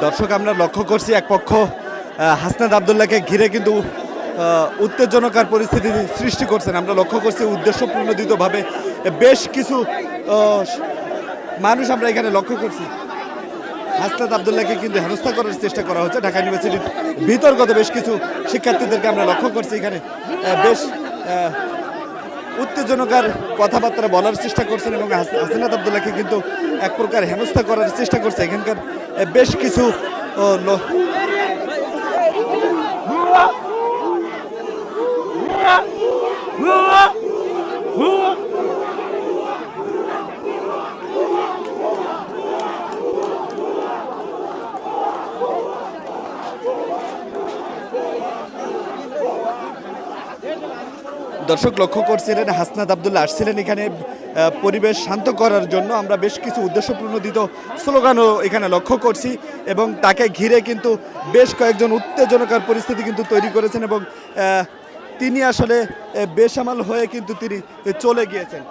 দর্শক, আমরা লক্ষ্য করছি এক পক্ষ হাসনাত আবদুল্লাহকে ঘিরে কিন্তু উত্তেজনকার পরিস্থিতি সৃষ্টি করছেন। আমরা লক্ষ্য করছি উদ্দেশ্যপ্রণোদিতভাবে বেশ কিছু মানুষ আমরা এখানে লক্ষ্য করছি। হাসনাত আবদুল্লাহকে কিন্তু হেনস্থা করার চেষ্টা করা হচ্ছে। ঢাকা ইউনিভার্সিটির ভিতরগত বেশ কিছু শিক্ষার্থীদেরকে আমরা লক্ষ্য করছি এখানে বেশ উত্তেজনকার কথাবার্তা বলার চেষ্টা করছেন এবং হাসনাত আবদুল্লাহকে কিন্তু এক প্রকার হেনস্থা করার চেষ্টা করছে এখানকার বেশ কিছু দর্শক লক্ষ্য করছিলেন হাসনাত আবদুল্লাহ আসছিলেন এখানে পরিবেশ শান্ত করার জন্য। আমরা বেশ কিছু উদ্দেশ্যপ্রণোদিত স্লোগানও এখানে লক্ষ্য করছি এবং তাকে ঘিরে কিন্তু বেশ কয়েকজন উত্তেজনকার পরিস্থিতি কিন্তু তৈরি করেছেন এবং তিনি আসলে বেসামাল হয়ে কিন্তু তিনি চলে গিয়েছেন।